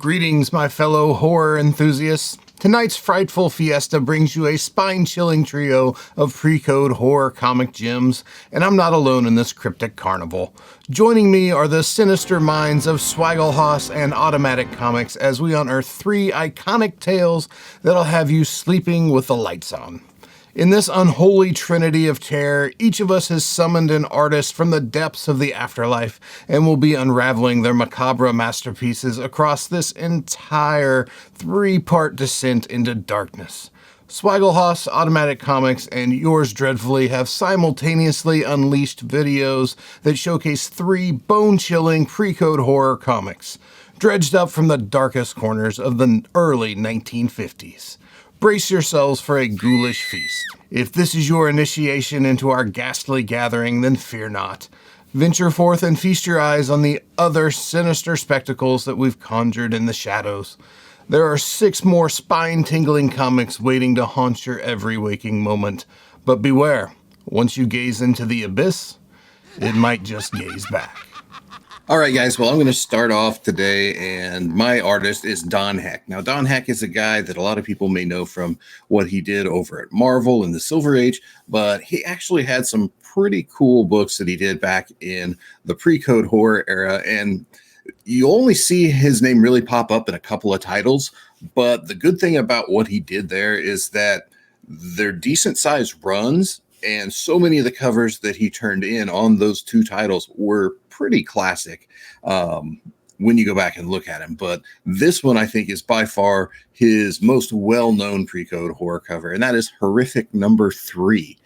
Greetings, my fellow horror enthusiasts. Tonight's Frightful Fiesta brings you a spine-chilling trio of pre-code horror comic gems, and I'm not alone in this cryptic carnival. Joining me are the sinister minds of Swagglehaus and Automatic Comics as we unearth three iconic tales that'll have you sleeping with the lights on. In this unholy trinity of terror, each of us has summoned an artist from the depths of the afterlife and will be unraveling their macabre masterpieces across this entire three-part descent into darkness. Swagglehaus, Automatic Comics, and yours dreadfully have simultaneously unleashed videos that showcase three bone-chilling pre-code horror comics, dredged up from the darkest corners of the early 1950s. Brace yourselves for a ghoulish feast. If this is your initiation into our ghastly gathering, then fear not. Venture forth and feast your eyes on the other sinister spectacles that we've conjured in the shadows. There are 6 more spine-tingling comics waiting to haunt your every waking moment. But beware, once you gaze into the abyss, it might just gaze back. All right, guys. Well, I'm going to start off today, and my artist is Don Heck. Now, Don Heck is a guy that a lot of people may know from what he did over at Marvel in the Silver Age, but he actually had some pretty cool books that he did back in the pre-code horror era, and you only see his name really pop up in a couple of titles, but the good thing about what he did there is that they're decent-sized runs, and so many of the covers that he turned in on those 2 titles were pretty classic when you go back and look at him. But this one, I think, is by far his most well-known pre-code horror cover, and that is Horrific number 3.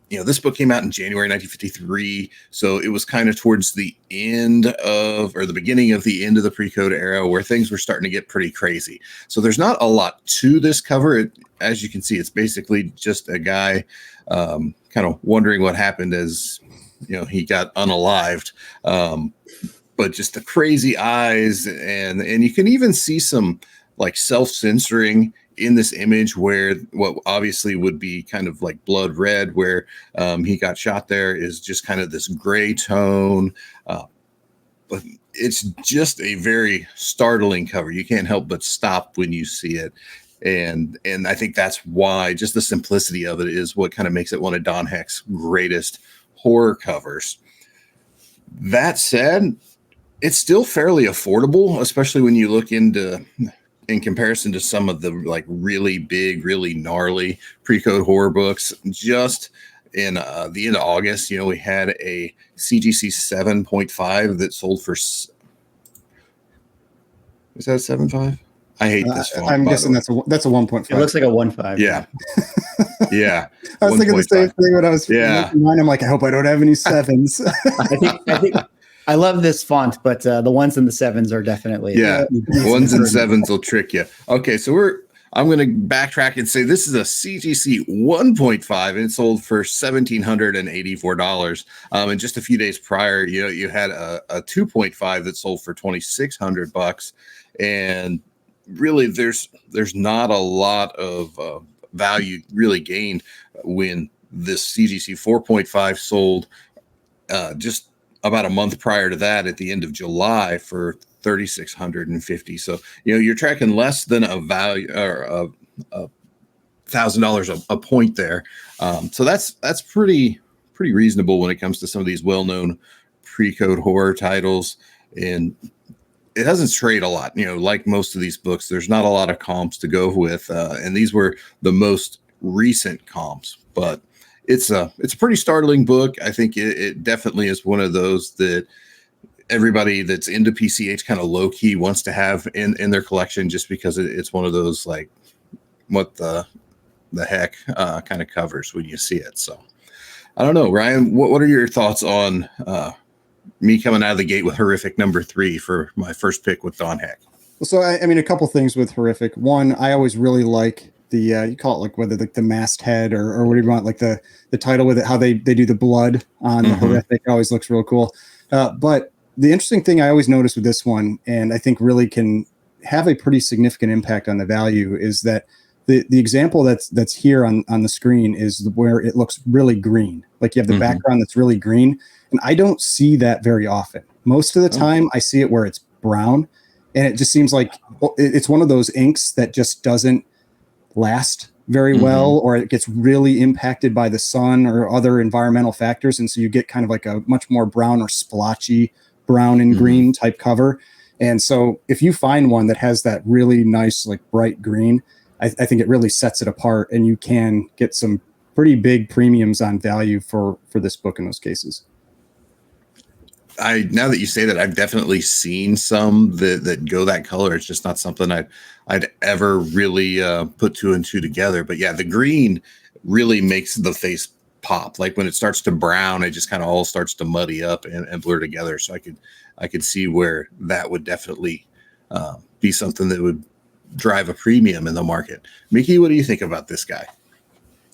This book came out in January 1953, so it was kind of towards the end of, or the beginning of the end of the pre-code era where things were starting to get pretty crazy. So there's not a lot to this cover. As you can see, it's basically just a guy kind of wondering what happened as he got unalived, but just the crazy eyes, and you can even see some like self-censoring in this image where what obviously would be kind of like blood red where he got shot there is just kind of this gray tone, but it's just a very startling cover. You can't help but stop when you see it. And I think that's why just the simplicity of it is what kind of makes it one of Don Heck's greatest horror covers. That said, it's still fairly affordable, especially when you look in comparison to some of the like really big, really gnarly pre-code horror books. Just in the end of August, we had a CGC 7.5 that sold for. Is that a 7.5? I hate this font. I'm guessing that's a 1.5. It looks like a 1.5. Yeah. Yeah. I was thinking the same thing when I was mine. I'm like, I hope I don't have any 7s. I think I love this font, but the 1s and the 7s are definitely 1s and 7s will trick you. Okay, so I'm going to backtrack and say this is a CGC 1.5 and it sold for $1,784. And just a few days prior, you had a 2.5 that sold for $2,600, and really there's not a lot of value really gained when this CGC 4.5 sold just about a month prior to that at the end of July for $3,650. So you're tracking less than a value or $1,000 a point there. So that's pretty reasonable when it comes to some of these well-known pre-code horror titles, and it doesn't trade a lot. Like most of these books, there's not a lot of comps to go with, and these were the most recent comps, but it's a pretty startling book. I think it definitely is one of those that everybody that's into PCH kind of low key wants to have in their collection, just because it's one of those like, what the heck kind of covers when you see it. So I don't know, Ryan, what are your thoughts on me coming out of the gate with Horrific number 3 for my first pick with Don Heck? So I mean, a couple things with Horrific. One, I always really like the you call it like whether the masthead or what do you want, like the title with it, how they do the blood on the Horrific always looks real cool. But the interesting thing I always notice with this one, and I think really can have a pretty significant impact on the value, is that the example that's here on the screen is where it looks really green. Like you have the background that's really green, and I don't see that very often. Most of the time I see it where it's brown. And it just seems like it's one of those inks that just doesn't last very well, or it gets really impacted by the sun or other environmental factors. And so you get kind of like a much more brown or splotchy brown and green type cover. And so if you find one that has that really nice, like bright green, I think it really sets it apart, and you can get some pretty big premiums on value for this book in those cases. Now that you say that, I've definitely seen some that go that color. It's just not something I'd ever really put two and two together. But yeah, the green really makes the face pop. Like when it starts to brown, it just kind of all starts to muddy up and blur together. So I could see where that would definitely be something that would drive a premium in the market. Mickey, what do you think about this guy?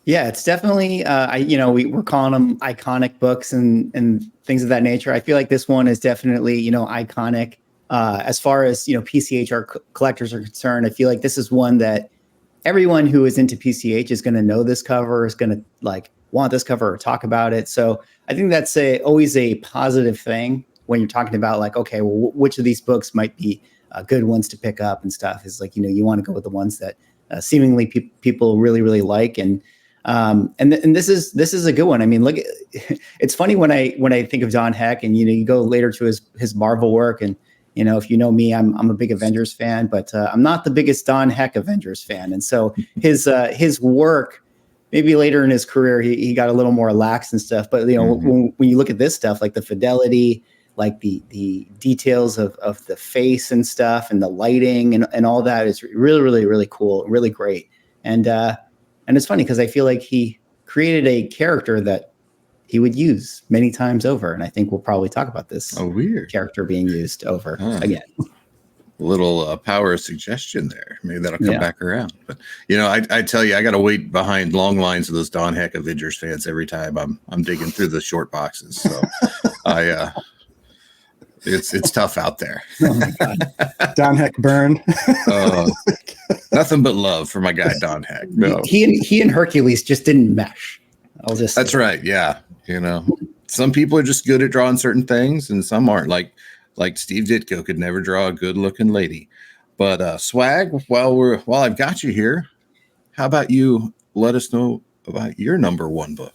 Yeah, it's definitely, we're calling them iconic books and things of that nature. I feel like this one is definitely, iconic. As far as, PCH collectors are concerned, I feel like this is one that everyone who is into PCH is going to know this cover, is going to like want this cover or talk about it. So I think that's always a positive thing when you're talking about like, okay, well, which of these books might be good ones to pick up and stuff. Is like, you want to go with the ones that seemingly people really, really like. And this is a good one. I mean, look, it's funny when I think of Don Heck, and you go later to his Marvel work, and if you know me, I'm a big Avengers fan, but I'm not the biggest Don Heck Avengers fan. And so his work, maybe later in his career, he got a little more lax and stuff. But when you look at this stuff, like the fidelity, like the details of the face and stuff, and the lighting and all that is really, really, really cool, really great. And it's funny because I feel like he created a character that he would use many times over. And I think we'll probably talk about this character being used over again. A little power of suggestion there. Maybe that'll come back around. But, I tell you, I got to wait behind long lines of those Don Heck Avengers fans every time I'm digging through the short boxes. So it's tough out there. Oh my God. Don Heck burn. Nothing but love for my guy Don Heck. No. He and Hercules just didn't mesh. That's right. Yeah. Some people are just good at drawing certain things, and some aren't. Like Steve Ditko could never draw a good looking lady. But Swag, while I've got you here, how about you let us know about your number one book?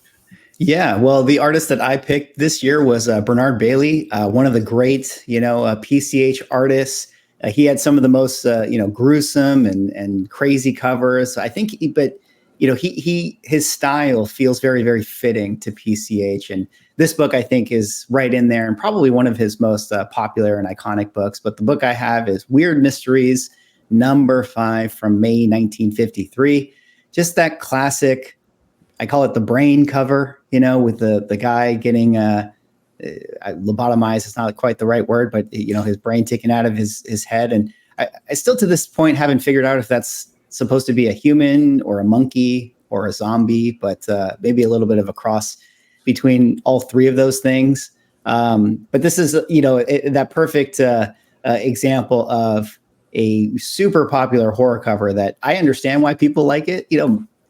Yeah, well, the artist that I picked this year was Bernard Bailey, one of the great, PCH artists. He had some of the most, gruesome and crazy covers. I think, his style feels very, very fitting to PCH. And this book, I think, is right in there and probably one of his most popular and iconic books. But the book I have is Weird Mysteries, number 5 from May 1953. Just that classic, I call it the brain cover, with the guy getting lobotomized. It's not quite the right word, but his brain taken out of his head. And I still to this point haven't figured out if that's supposed to be a human or a monkey or a zombie, but maybe a little bit of a cross between all three of those things. But this is, that perfect example of a super popular horror cover that I understand why people like it.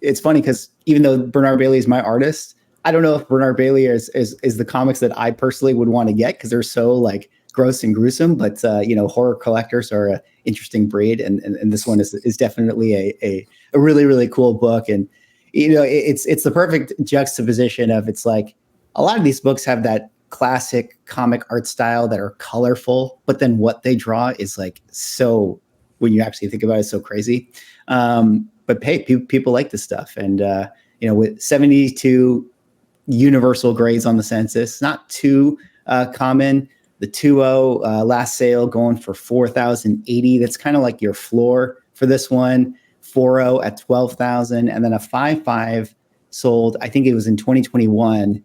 It's funny because even though Bernard Bailey is my artist, I don't know if Bernard Bailey is the comics that I personally would want to get because they're so like gross and gruesome. But horror collectors are an interesting breed, and this one is definitely a really, really cool book. And it's the perfect juxtaposition of, it's like a lot of these books have that classic comic art style that are colorful, but then what they draw is like, so when you actually think about it, so crazy. But hey, people like this stuff, and with 72 universal grades on the census, not too common. The 2.0 last sale going for $4,080. That's kind of like your floor for this one. 4.0 at $12,000, and then a 5.5 sold, I think it was in 2021,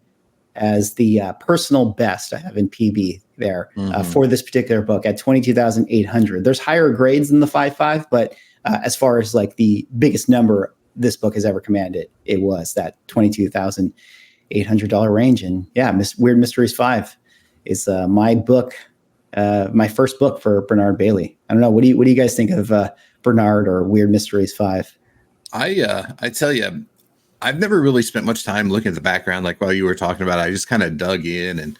as the personal best I have in PB there for this particular book at $22,800. There's higher grades than the 5.5, but as far as like the biggest number this book has ever commanded, it was that $22,800 range. And yeah, Weird Mysteries 5 is my book, my first book for Bernard Bailey. I don't know. What do you guys think of Bernard or Weird Mysteries 5? I tell you, I've never really spent much time looking at the background. Like while you were talking about it, I just kind of dug in, and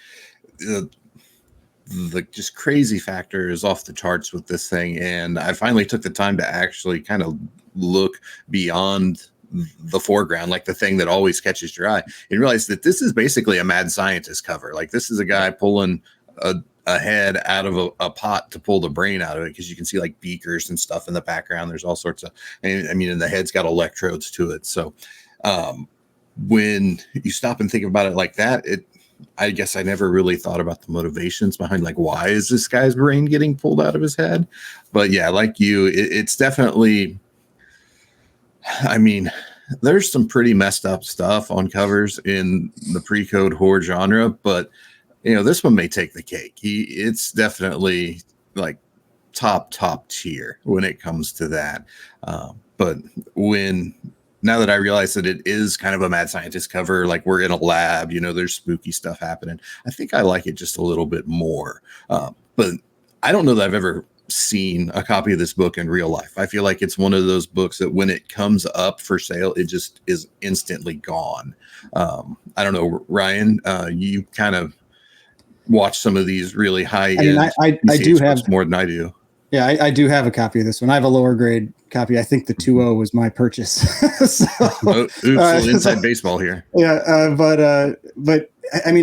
the just crazy factor is off the charts with this thing. And I finally took the time to actually kind of look beyond the foreground, like the thing that always catches your eye, and realize that this is basically a mad scientist cover. Like, this is a guy pulling a head out of a pot to pull the brain out of it, because you can see like beakers and stuff in the background. There's all sorts of, and the head's got electrodes to it. So when you stop and think about it like that, I guess I never really thought about the motivations behind, like, why is this guy's brain getting pulled out of his head? But yeah, like you, it's definitely, there's some pretty messed up stuff on covers in the pre-code horror genre, but this one may take the cake. It's definitely like top tier when it comes to that. But now that I realize that it is kind of a mad scientist cover, like we're in a lab, there's spooky stuff happening, I think I like it just a little bit more. But I don't know that I've ever seen a copy of this book in real life. I feel like it's one of those books that when it comes up for sale, it just is instantly gone. I don't know, Ryan, you kind of watch some of these really high end. I do have more than I do. Yeah, I do have a copy of this one. I have a lower grade copy. I think the 2.0 was my purchase. So, inside baseball here. Yeah, but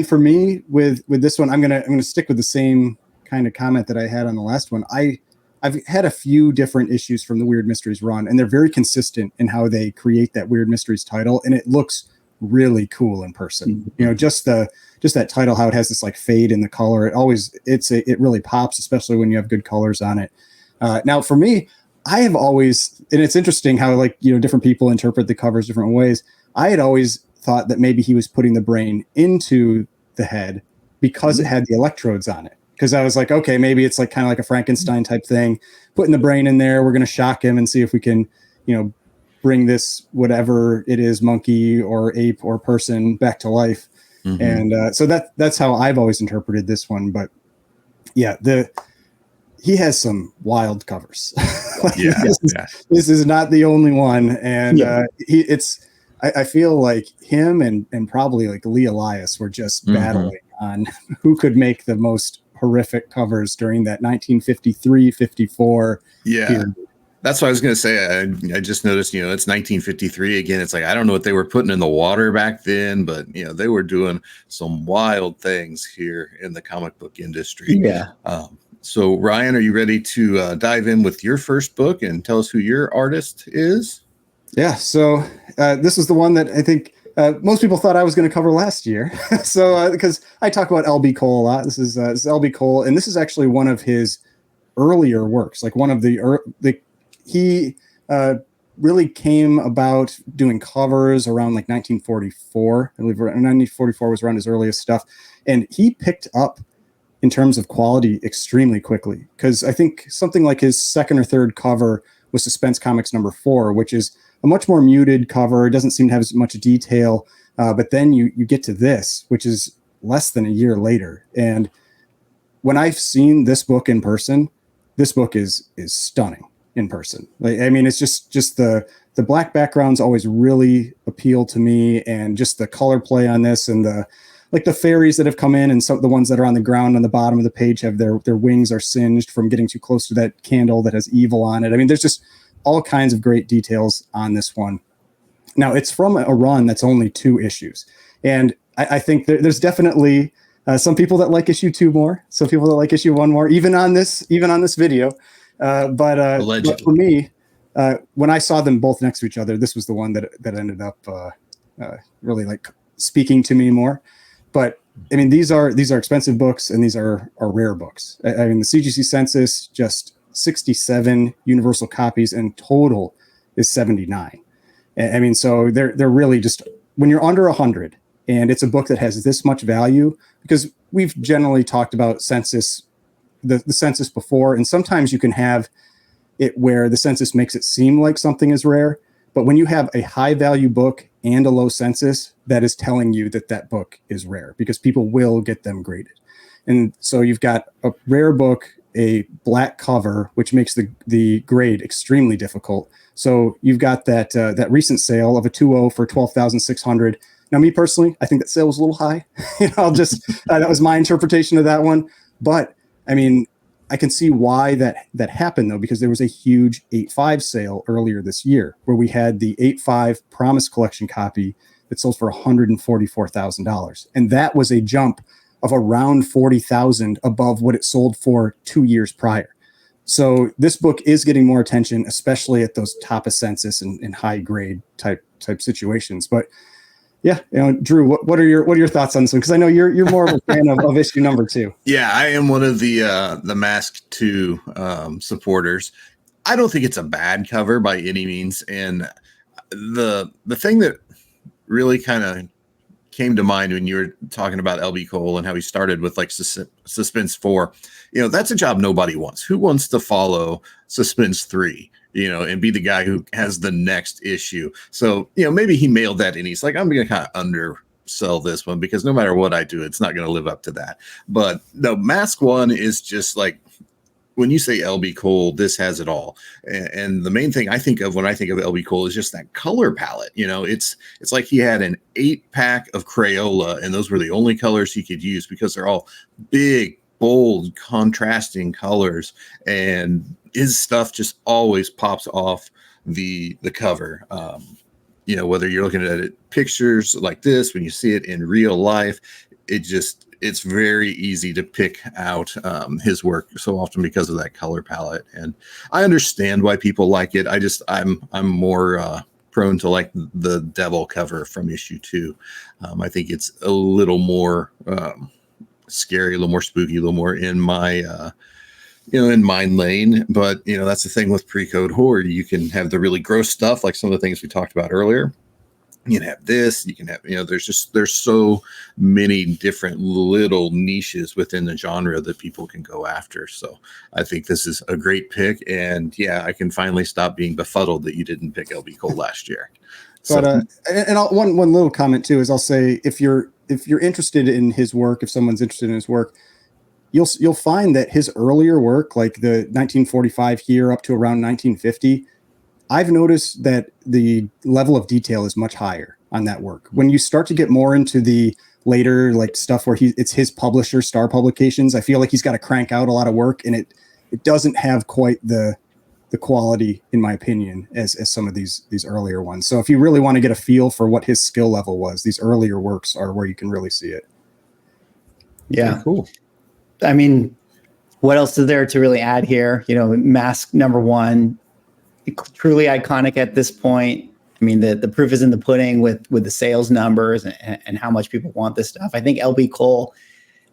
for me with this one, I'm gonna stick with the same kind of comment that I had on the last one. I've had a few different issues from the Weird Mysteries run, and they're very consistent in how they create that Weird Mysteries title, and it looks really cool in person. Just that title, how it has this like fade in the color. It really pops, especially when you have good colors on it. Now for me, I have always, and it's interesting how different people interpret the covers different ways. I had always thought that maybe he was putting the brain into the head because it had the electrodes on it. Because I was like, okay, maybe it's like kind of like a Frankenstein type thing, putting the brain in there. We're going to shock him and see if we can, bring this, whatever it is, monkey or ape or person, back to life. Mm-hmm. And so that's how I've always interpreted this one. But yeah, he has some wild covers. This is not the only one. And I feel like him and probably like Lee Elias were just battling on who could make the most horrific covers during that 1953-54 period. That's what I was going to say. I just noticed, it's 1953 again. It's like, I don't know what they were putting in the water back then, but they were doing some wild things here in the comic book industry. Yeah. So Ryan, are you ready to dive in with your first book and tell us who your artist is? Yeah. So this is the one that I think most people thought I was going to cover last year. So because I talk about L.B. Cole a lot. This is L.B. Cole, and this is actually one of his earlier works. Like one of he really came about doing covers around like 1944. I believe 1944 was around his earliest stuff. And he picked up in terms of quality extremely quickly. Because I think something like his second or third cover was Suspense Comics No. 4, which is a much more muted cover. It doesn't seem to have as much detail. But then you get to this, which is less than a year later. And when I've seen this book in person, this book is stunning in person. It's just the black backgrounds always really appeal to me, and just the color play on this, and the fairies that have come in, and some the ones that are on the ground on the bottom of the page have their wings are singed from getting too close to that candle that has evil on it. There's just all kinds of great details on this one. Now it's from a run that's only 2 issues, and I think there's definitely some people that like issue 2 more, some people that like issue 1 more, even on this video. But for me, when I saw them both next to each other, this was the one that ended up really like speaking to me more. But these are expensive books, and these are rare books. The CGC census, just 67 universal copies, and total is 79. So they're really just, when you're under 100 and it's a book that has this much value, because we've generally talked about census, the census before, and sometimes you can have it where the census makes it seem like something is rare. But when you have a high value book and a low census, that is telling you that book is rare, because people will get them graded. And so you've got a rare book, a black cover, which makes the grade extremely difficult. So you've got that recent sale of a 2.0 for $12,600. Now, me personally, I think that sale was a little high. I'll just that was my interpretation of that one. But I mean, I can see why that happened though, because there was a huge 8.5 sale earlier this year where we had the 8.5 Promise Collection copy that sold for $144,000, and that was a jump of around 40,000 above what it sold for 2 years prior. So this book is getting more attention, especially at those top of census and high grade type situations. But yeah, Drew, what are your thoughts on this one? Because I know you're more of a fan of issue number 2. Yeah, I am one of the Mask 2 supporters. I don't think it's a bad cover by any means, and the thing that really kind of came to mind when you were talking about LB Cole and how he started with like Suspense 4, that's a job nobody wants. Who wants to follow Suspense 3, and be the guy who has the next issue? So, maybe he mailed that in. He's like, I'm going to kind of undersell this one because no matter what I do, it's not going to live up to that. But the Mask 1 is just like, when you say LB Cole, this has it all. And the main thing I think of when I think of LB Cole is just that color palette. It's like he had an 8-pack of Crayola, and those were the only colors he could use because they're all big, bold, contrasting colors. And his stuff just always pops off the cover. Whether you're looking at it pictures like this, when you see it in real life, it's very easy to pick out his work so often because of that color palette. And I understand why people like it. I'm more prone to like the devil cover from issue 2. I think it's a little more scary, a little more spooky, a little more in my in my lane. But that's the thing with pre-code horror. You can have the really gross stuff like some of the things we talked about earlier. You can have this, you can have, there's so many different little niches within the genre that people can go after. So I think this is a great pick. And yeah, I can finally stop being befuddled that you didn't pick LB Cole last year. But one little comment too is I'll say if you're interested in his work, if someone's interested in his work, you'll find that his earlier work, like the 1945 here up to around 1950, I've noticed that the level of detail is much higher on that work. When you start to get more into the later like stuff where it's his publisher, Star Publications, I feel like he's got to crank out a lot of work, and it doesn't have quite the quality, in my opinion, as some of these earlier ones. So if you really want to get a feel for what his skill level was, these earlier works are where you can really see it. Yeah, very cool. I mean, what else is there to really add here? Mask number 1. Truly iconic at this point. I mean, the proof is in the pudding with the sales numbers and how much people want this stuff. I think LB Cole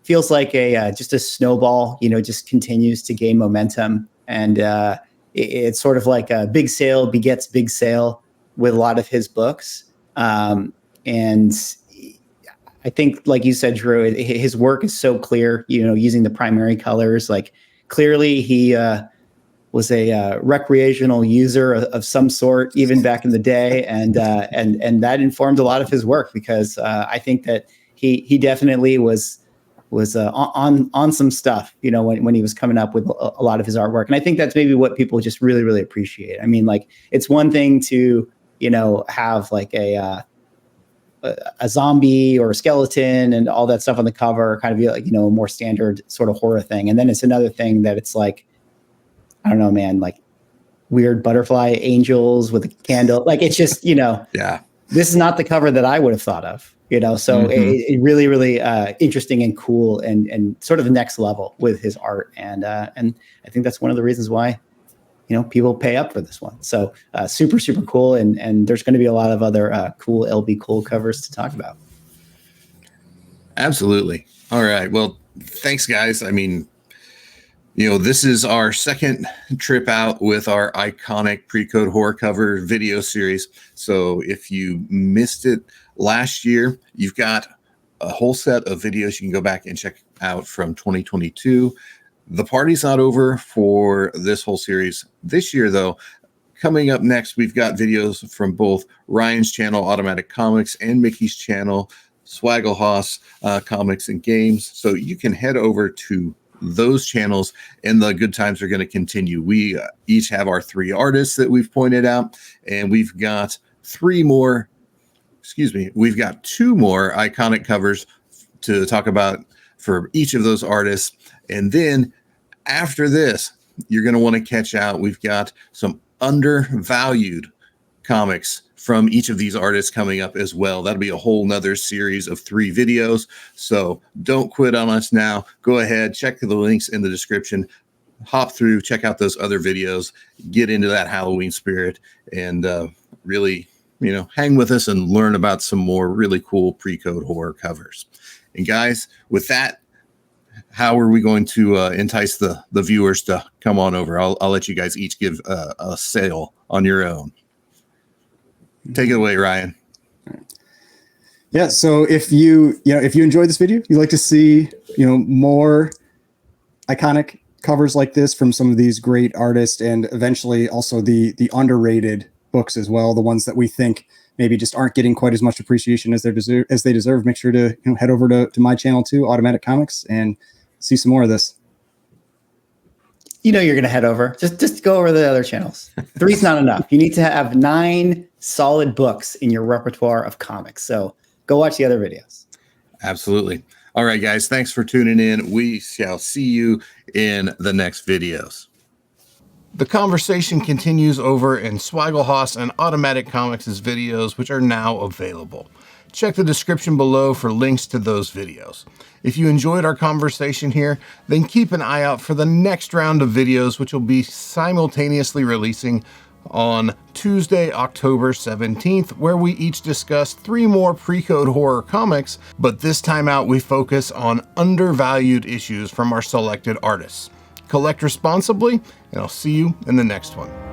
feels like just a snowball, just continues to gain momentum. And it's sort of like a big sale begets big sale with a lot of his books. And I think, like you said, Drew, his work is so clear, using the primary colors. Like clearly he was a recreational user of some sort, even back in the day, and that informed a lot of his work because I think that he definitely was on some stuff, when he was coming up with a lot of his artwork, and I think that's maybe what people just really really appreciate. I mean, like it's one thing to have like a zombie or a skeleton and all that stuff on the cover, kind of like a more standard sort of horror thing, and then it's another thing that it's like, I don't know, man, like weird butterfly angels with a candle. Like it's just, yeah, this is not the cover that I would have thought of, so it really, really interesting and cool and sort of the next level with his art. And I think that's one of the reasons why, people pay up for this one. So super, super cool. And there's going to be a lot of other cool LB Cole covers to talk about. Absolutely. All right. Well, thanks guys. I mean, this is our second trip out with our iconic pre-code horror cover video series. So if you missed it last year, you've got a whole set of videos you can go back and check out from 2022. The party's not over for this whole series this year, though. Coming up next, we've got videos from both Ryan's channel, Automatic Comics, and Mickey's channel, Swagglehaus Comics and Games. So you can head over to those channels and the good times are going to continue. We each have our 3 artists that we've pointed out, and we've got 2 more iconic covers to talk about for each of those artists. And then after this, you're going to want to catch out. We've got some undervalued comics from each of these artists coming up as well. That'll be a whole nother series of 3 videos. So don't quit on us now. Go ahead, check the links in the description, hop through, check out those other videos, get into that Halloween spirit, and really, hang with us and learn about some more really cool pre-code horror covers. And guys, with that, how are we going to entice the viewers to come on over? I'll let you guys each give a sale on your own. Take it away, Ryan. Yeah. So if you enjoyed this video, you'd like to see, more iconic covers like this from some of these great artists, and eventually also the underrated books as well, the ones that we think maybe just aren't getting quite as much appreciation as they deserve, make sure to head over to my channel too, Automatic Comics, and see some more of this. You're going to head over. Just go over the other channels. 3's not enough. You need to have 9 solid books in your repertoire of comics. So go watch the other videos. Absolutely. All right, guys. Thanks for tuning in. We shall see you in the next videos. The conversation continues over in Swagglehaus and Automatic Comics' videos, which are now available. Check the description below for links to those videos. If you enjoyed our conversation here, then keep an eye out for the next round of videos, which will be simultaneously releasing on Tuesday, October 17th, where we each discuss 3 more pre-code horror comics, but this time out we focus on undervalued issues from our selected artists. Collect responsibly, and I'll see you in the next one.